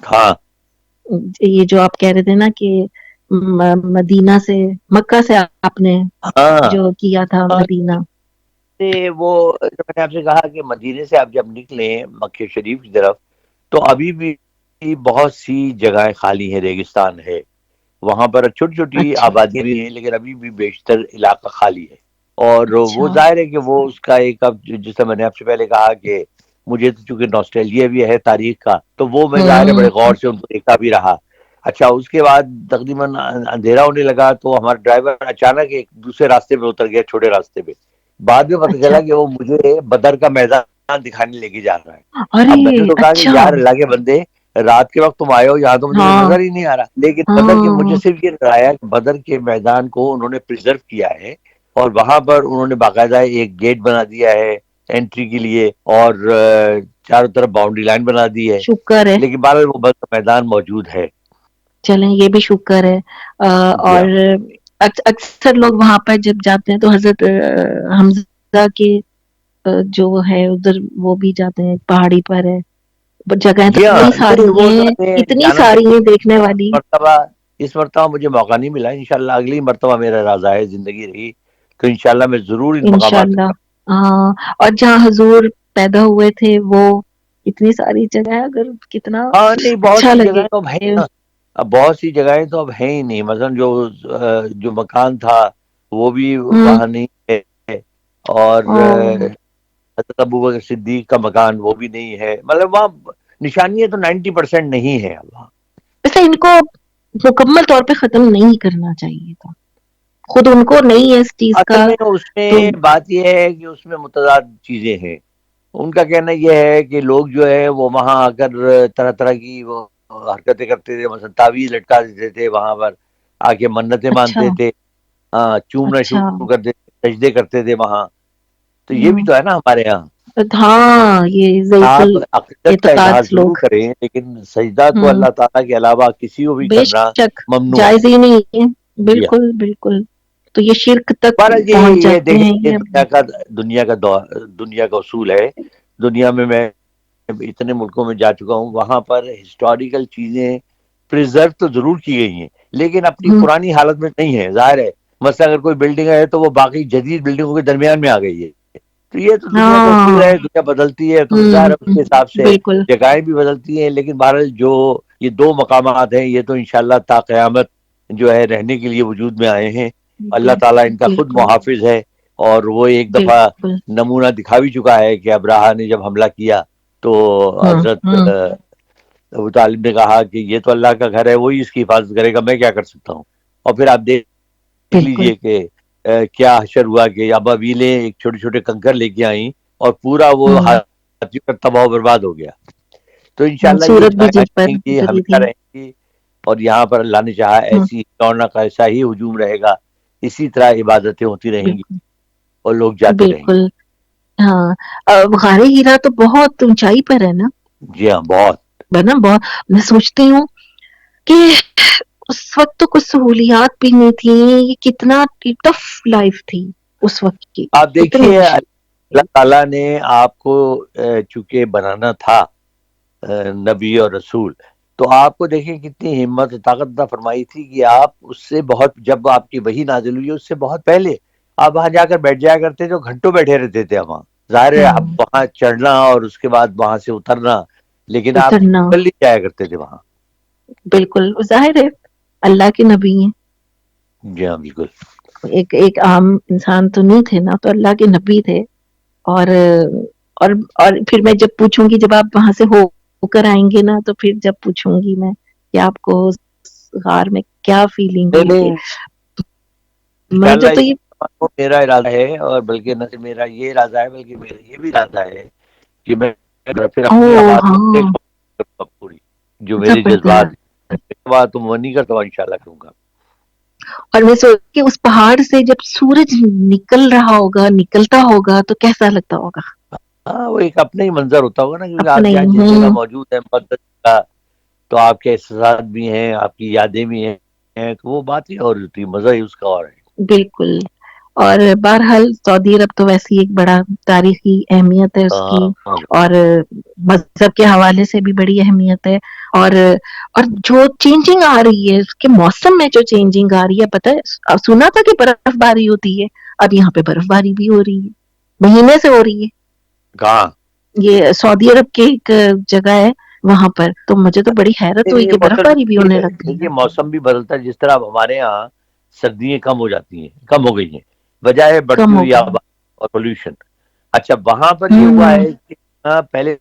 ہاں یہ جو آپ کہہ رہے تھے نا کہ مدینہ سے مکہ سے آپ نے ہاں جو کیا تھا ہاں، مدینہ. وہ جو میں نے آپ سے کہا کہ مدینے سے آپ جب نکلیں مکہ شریف کی طرف تو ابھی بھی بہت سی جگہیں خالی ہیں، ریگستان ہے وہاں پر، چھوٹی چھوٹی اچھا. آبادیاں بھی ہیں لیکن ابھی بھی بیشتر علاقہ خالی ہے. اور وہ اچھا. ظاہر ہے کہ وہ اس کا ایک، اب جیسے میں نے آپ سے پہلے کہا کہ مجھے تو چونکہ نوسٹیلجیا بھی ہے تاریخ کا، تو وہ میں ظاہر ہے بڑے ہوں. غور سے ان کو دیکھا بھی رہا. اچھا اس کے بعد تقریباً اندھیرا ہونے لگا تو ہمارا ڈرائیور اچانک ایک دوسرے راستے پہ اتر گیا، چھوٹے راستے پہ. بعد میں پتہ اچھا. چلا کہ وہ مجھے بدر کا میدان دکھانے لے کے جا رہا ہے. اب میں نے ارے تو کہا کہ اچھا. یار اللہ کے بندے، رات کے وقت تم آئے ہو یہاں تو مجھے ہاں. نظر ہی نہیں آ رہا. لیکن بدر کے مجھے ہاں. صرف یہ نظر آیا کہ بدر کے میدان کو انہوں نے پریزرو کیا ہے اور وہاں پر انہوں نے باقاعدہ ایک گیٹ بنا دیا ہے انٹری کے لیے، اور چاروں طرف باؤنڈری لائن بنا دی ہے. شکر ہے. لیکن بہرحال وہ بدر کا میدان موجود ہے. چلیں یہ بھی شکر ہے. جی اور ہاں اکثر لوگ وہاں پر جب جاتے ہیں تو حضرت حمزہ کے جو ہے ادھر وہ بھی جاتے ہیں، پہاڑی پر ہے جگہیں تو جی ہاں، اتنی ساری نہیں وہ تو ہیں، ہمیں اتنی جانا ساری چاہیے. ہیں دیکھنے والی. مرتبہ اس مرتبہ مجھے موقع نہیں ملا، انشاءاللہ اگلی مرتبہ میرا ارادہ ہے، زندگی رہی تو انشاءاللہ میں ضرور ان مقامات انشاءاللہ. ہاں. اور جہاں حضور پیدا ہوئے تھے وہ اتنی ساری جگہ ہے، اگر کتنا ہاں نہیں بہت اچھا سی لگے. جگہیں تو اب ہیں نا، اب بہت سی جگہیں تو اب ہیں ہی نہیں. مثلا جو مکان تھا وہ بھی ہوں. وہاں نہیں ہے، اور او. حضرت ابوبکر صدیق کا مکان وہ بھی نہیں ہے. مطلب وہاں نشانیاں تو 90% نہیں ہے وہاں. ویسے ان کو مکمل طور پہ ختم نہیں کرنا چاہیے تھا، خود ان کو نہیں ہے اس چیز اصل کا. میں اس میں تو بات یہ ہے کہ اس میں متضاد چیزیں ہیں. ان کا کہنا یہ ہے کہ لوگ جو ہے وہ وہاں آ کر طرح طرح کی وہ حرکتیں کرتے تھے، مثلا تعویذ لٹکا دیتے تھے، وہاں پر آ کے منتیں اچھا. مانتے تھے، چومنا اچھا. شروع کر دیتے، سجدے کرتے تھے وہاں. تو یہ بھی ہوں. تو ہے نا ہمارے یہاں. ہاں یہ ضعیف آپ عقیدت کا الاعتقاد اظہار ضرور لوگ. کریں لیکن سجدہ تو ہوں. اللہ تعالیٰ کے علاوہ کسی کو بھی بے کرنا شک ممنوع ہے. جائز ہی نہیں ہے. جی ہاں، بالکل بالکل. تو یہ شرک تک بہرحال پہنچ یہ جاتے دیکھیں ہیں یہ یہ. دنیا کا اصول ہے. دنیا میں اتنے ملکوں میں جا چکا ہوں، وہاں پر ہسٹوریکل چیزیں پریزرو تو ضرور کی گئی ہیں لیکن اپنی ہوں. پرانی حالت میں نہیں ہے. ظاہر ہے مثلا اگر کوئی بلڈنگ ہے تو وہ باقی جدید بلڈنگوں کے درمیان میں آ گئی ہے. تو یہ تو دنیا کا اصول ہاں. ہے، دنیا بدلتی ہے تو ظاہر ہوں. ہے اس کے حساب سے بالکل جگہیں بھی بدلتی ہیں. لیکن بہرحال جو یہ دو مقامات ہیں یہ تو انشاءاللہ تا قیامت جو ہے رہنے کے لیے وجود میں آئے ہیں. اللہ تعالیٰ ان کا خود بالکل محافظ ہے، اور وہ ایک دفعہ بالکل. نمونہ دکھا بھی چکا ہے کہ ابراہا نے جب حملہ کیا تو ہوں. حضرت ہوں. ابو طالب نے کہا کہ یہ تو اللہ کا گھر ہے، وہی اس کی حفاظت کرے گا، میں کیا کر سکتا ہوں. اور پھر آپ دیکھ بالکل. لیجئے کہ کیا حشر ہوا کہ اب ابیلیں ایک چھوٹے چھوٹے کنکر لے کے آئیں اور پورا وہ ہوں. ہاتھیوں کا تباہ و برباد ہو گیا. تو انشاءاللہ یہ سورت بھی جگہیں جن پر رہیں گی، گری ہمیشہ تھی. رہیں گی. اور یہاں پر اللہ نے چاہا ہوں. ایسی رونق ایسا ہی ہجوم رہے گا، اسی طرح عبادتیں ہوتی رہیں گی بالکل اور لوگ جاتے رہیں بالکل. ہاں. غار ہیرا تو بہت اونچائی پر ہے نا. گے. جی ہاں بہت. نا بہت. میں سوچتی ہوں کہ اس وقت تو کچھ سہولیات بھی نہیں تھی، یہ کتنا ٹف لائف تھی اس وقت کی. آپ اتنی دیکھیے اللہ مشکل. تعالیٰ نے آپ کو چونکہ بنانا تھا نبی اور رسول، تو آپ کو دیکھیں کتنی ہمت و طاقت عطا فرمائی تھی کہ آپ اس سے بہت، جب آپ کی وحی نازل ہوئی اس سے بہت پہلے آپ وہاں جا کر بیٹھ جایا کرتے تھے، گھنٹوں بیٹھے رہتے تھے وہاں. ظاہر ہے اب ہاں. وہاں چڑھنا اور اس کے بعد وہاں سے اترنا، لیکن آپ اترنا. جلدی جایا کرتے تھے وہاں. بالکل ظاہر ہے اللہ کے نبی ہیں. جی ہاں بالکل. ایک عام انسان تو نہیں تھے نا، تو اللہ کے نبی تھے. اور اور پھر میں جب پوچھوں گی، جب آپ وہاں سے ہو کر آئیں گے نا، تو پھر جب پوچھوں گی میں کہ آپ کو غار میں کیا فیلنگ نہیں ہوئی تھی. نہیں انشاءاللہ مجھے تو یہ میرا ارادہ ہے، اور بلکہ نہ صرف میرا یہ ارادہ ہے بلکہ میرا یہ بھی ارادہ ہے کہ میں پھر اپنی او آواز میں ہاں پوری جو میرے جذبات زبردست. تو وہ نہیں کرتا ہوں، انشاءاللہ کروں گا. اور میں سوچ کہ اس پہاڑ سے جب سورج نکل رہا ہوگا، نکلتا ہوگا تو کیسا لگتا ہوگا. ہاں وہ ایک اپنا ہی منظر ہوتا ہوگا نا، کیونکہ آپ اپنے جہاں ہی. جس جگہ موجود ہیں مقدس جگہ، تو آپ کے احساسات بھی ہیں، آپ کی یادیں بھی ہیں، تو وہ بات ہی اور ہوتی ہے، مزہ ہی اس کا اور ہے. بالکل. اور بہرحال سعودی عرب تو ویسی ایک بڑا تاریخی اہمیت ہے اس کی، اور مذہب کے حوالے سے بھی بڑی اہمیت ہے، اور جو چینجنگ آ رہی ہے اس کے موسم میں، جو چینجنگ آ رہی ہے، پتہ ہے سنا تھا کہ برف باری ہوتی ہے، اب یہاں پہ برف باری بھی ہو رہی ہے، مہینے سے ہو رہی ہے. کہاں؟ یہ سعودی عرب کی ایک جگہ ہے وہاں پر، تو مجھے تو بڑی حیرت ہوئی کہ برف باری بھی ہونے لگ گئی. یہ موسم بھی بدلتا ہے، جس طرح اب ہمارے یہاں سردیاں کم ہو جاتی ہیں، کم ہو گئی ہیں بجائے بڑھتی ہوئی آبادی اور پولوشن. اچھا وہاں پر یہ ہوا ہے کہ پہلے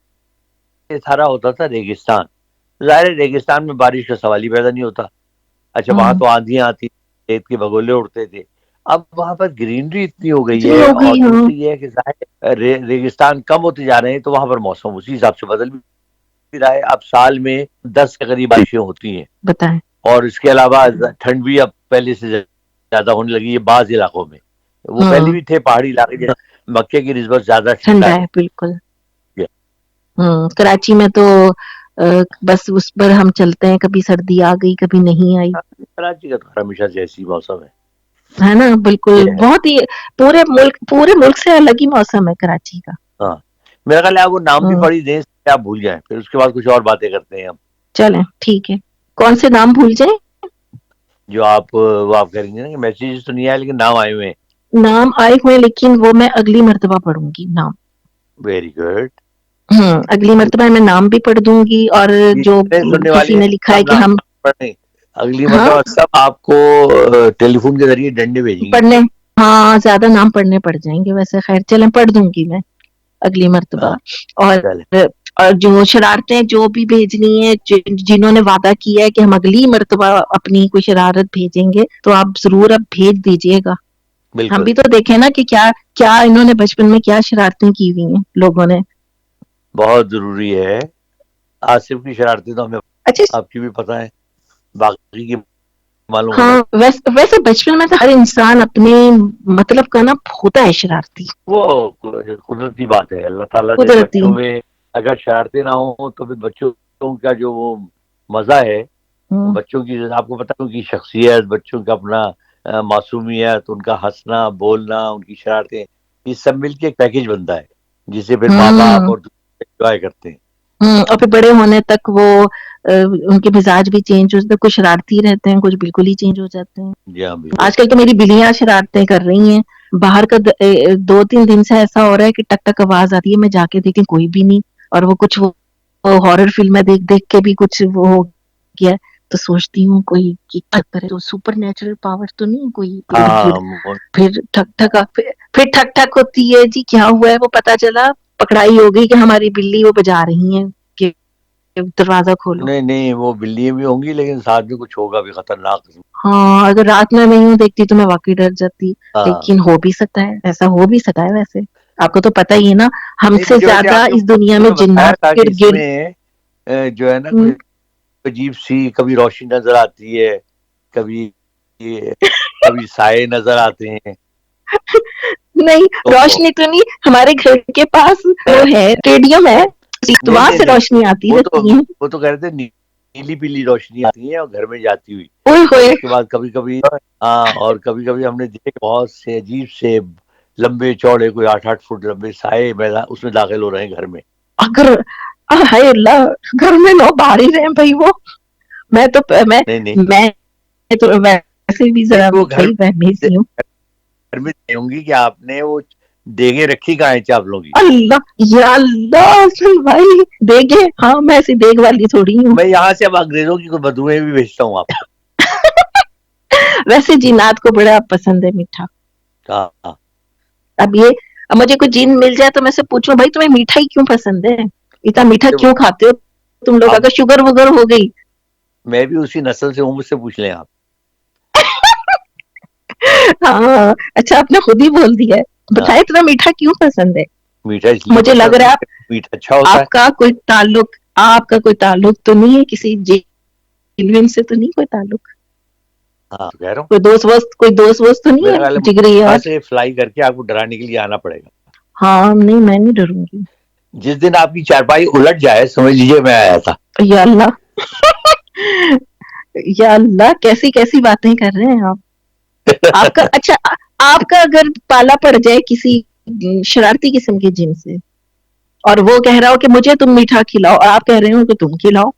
سارا ہوتا تھا ریگستان، ظاہر ریگستان میں بارش کا سوال ہی پیدا نہیں ہوتا. اچھا وہاں تو آندھیاں آتی، کھیت کے بگولے اڑتے تھے. اب وہاں پر گرینری اتنی ہو گئی ہے، اور دوسری یہ ہے کہ ظاہر ریگستان کم ہوتے جا رہے ہیں، تو وہاں پر موسم اسی حساب سے بدل بھی رہا ہے. اب سال میں 10 کے قریب بارشیں ہوتی ہیں بتائیں، اور اس کے علاوہ ٹھنڈ بھی اب پہلے سے زیادہ ہونے لگی ہے بعض علاقوں میں. وہ پہلے بھی تھے پہاڑی علاقے، مکے کی نسبت زیادہ ٹھنڈا ہے. بالکل. کراچی میں تو بس اس پر ہم چلتے ہیں، کبھی سردی آ گئی کبھی نہیں آئی. کراچی کا تو ہمیشہ سے ایسی موسم ہے نا، بالکل بہت ہی پورے ملک سے الگ ہی موسم ہے کراچی کا. ہاں میرا خیال ہے آپ وہ نام بھی پڑھی دیں، آپ بھول جائیں، پھر اس کے بعد کچھ اور باتیں کرتے ہیں ہم. چلیں ٹھیک ہے، کون سے نام بھول جائیں؟ جو آپ وہ آپ کریں گے نا کہ میسیجز تو نہیں آئے لیکن نام آئے ہوئے ہیں. نام آئے ہوئے لیکن وہ میں اگلی مرتبہ پڑھوں گی نام. Very good. اگلی مرتبہ میں نام بھی پڑھ دوں گی، اور جو سننے کسی والے نے لکھا ہے کہ ہم اگلی مرتبہ سب آپ کو ٹیلی فون کے ذریعے ڈنڈے بھیجیں گے. پڑھنے، ہاں زیادہ نام پڑھنے پڑ جائیں گے ویسے. خیر چلیں پڑھ دوں گی میں اگلی مرتبہ. اور جو شرارتیں جو بھی بھیجنی ہے، جنہوں نے وعدہ کیا ہے کہ ہم اگلی مرتبہ اپنی کوئی شرارت بھیجیں گے، تو آپ ضرور اب بھیج دیجئے گا. ہم بھی تو دیکھیں نا کہ کیا انہوں نے بچپن میں کیا شرارتیں کی ہوئی ہیں لوگوں نے. بہت ضروری ہے. آصف کی شرارتیں تو ہمیں آپ کی بھی پتہ ہے، باقی کی معلوم ہونا. ہاں ویسے بچپن میں تو ہر انسان اپنے مطلب کا نا ہوتا ہے شرارتی. وہ قدرتی بات ہے. اللہ تعالیٰ نے قدرتی. بچوں میں اگر شرارتیں نہ ہوں تو پھر بچوں کا جو وہ مزہ ہے، بچوں کی آپ کو پتہ ہے ان کی شخصیت، بچوں کا اپنا معصومیت، ان کا ہنسنا بولنا، ان کی شرارتیں، یہ سب مل کے ایک پیکیج بنتا ہے جسے پھر ماں باپ اور انجوائے کرتے ہیں. اور پھر بڑے ہونے تک وہ ان کے مزاج بھی چینج ہوتے ہیں، کچھ شرارتی رہتے ہیں، کچھ بالکل ہی چینج ہو جاتے ہیں. جی ہاں بالکل. آج کل تو میری بلیاں شرارتیں کر رہی ہیں. باہر کا 2-3 دن سے ایسا ہو رہا ہے کہ ٹک ٹک آواز آتی ہے، میں جا کے دیکھیں کوئی بھی نہیں، اور وہ کچھ ہارر فلمیں دیکھ کے بھی کچھ وہ ہو گیا. تو سوچتی ہوں کوئی تو سپر نیچرل پاور تو نہیں کوئی. پھر ٹھک ٹھک ہوتی ہے، جی کیا ہوا ہے؟ وہ پتا چلا پکڑائی ہو گئی کہ ہماری بلی وہ بجا رہی ہیں کہ دروازہ کھولو. نہیں وہ بلیاں بھی ہوں گی لیکن ساتھ میں کچھ ہوگا بھی خطرناک. ہاں اگر رات میں نہیں ہوں دیکھتی تو میں واقعی ڈر جاتی، لیکن ہو بھی سکتا ہے، ایسا ہو بھی سکتا ہے. ویسے آپ کو تو پتہ ہی ہے نا، ہم سے زیادہ اس دنیا میں جنات اس میں جو ہے نا کوئی عجیب سی کبھی روشنی نظر آتی ہے، کبھی سائے نظر آتے ہیں. نہیں روشنی تو نہیں، ہمارے گھر کے پاس وہ ہے ریڈیم ہے، وہاں سے روشنی آتی رہتی ہے. وہ تو کہہ رہے تھے نیلی پیلی روشنی آتی ہے اور گھر میں جاتی ہوئی. اور اس کے بعد کبھی کبھی ہم نے دیکھے بہت سے عجیب سے لمبے چوڑے کوئی 8-8 فٹ لمبے سائے اس میں داخل ہو رہے ہیں گھر میں. اگر ہائے اللہ، گھر میں لوگ باہر ہی رہے بھائی. وہ میں تو ویسے بھی ذرا بھائی وہمی سی ہوں. گھر میں ہوں گی کہ آپ نے وہ دیگیں رکھی کہاں ہیں چاولوں کی؟ اللہ یا اللہ بھائی، دیگیں؟ ہاں میں ایسی دیگ والی تھوڑی ہوں. میں یہاں سے اب انگریزوں کی کوئی بدوئیں بھی بھیجتا ہوں آپ کو. ویسے جنات کو بڑا پسند ہے میٹھا. ہاں اب مجھے کوئی جن مل جائے تو میں سے پوچھوں بھائی تمہیں میٹھا ہی کیوں پسند ہے، اتنا میٹھا کیوں کھاتے ہو تم لوگ؟ اگر شوگر وگر ہو گئی. میں بھی اسی نسل سے ہوں، مجھ سے پوچھ لیں آپ. ہاں اچھا آپ نے خود ہی بول دیا ہے. بتائے اتنا میٹھا کیوں پسند ہے؟ میٹھا اس لیے مجھے لگ پسند رہا ہے، ہے میٹھا اچھا ہوتا ہے. آپ کا کوئی تعلق تو نہیں ہے کسی جن سے؟ تو نہیں کوئی تعلق؟ ہاں کہہ رہا ہوں کوئی دوست وست تو نہیں میرا خیال ہے ہے جگری یہاں یار؟ سے فلائی کر کے آپ کو ڈرانے کے لیے آنا پڑے گا. ہاں نہیں میں نہیں ڈروں گی. جس دن آپ کی چارپائی الٹ جائے سمجھ لیجیے میں آیا تھا. یا اللہ یا اللہ، کیسی باتیں کر رہے ہیں آپ کا. اچھا آپ کا اگر پالا پڑ جائے کسی شرارتی قسم کے جن سے اور وہ کہہ رہا ہو کہ مجھے تم میٹھا کھلاؤ اور آپ کہہ رہے ہو کہ تم کھلاؤ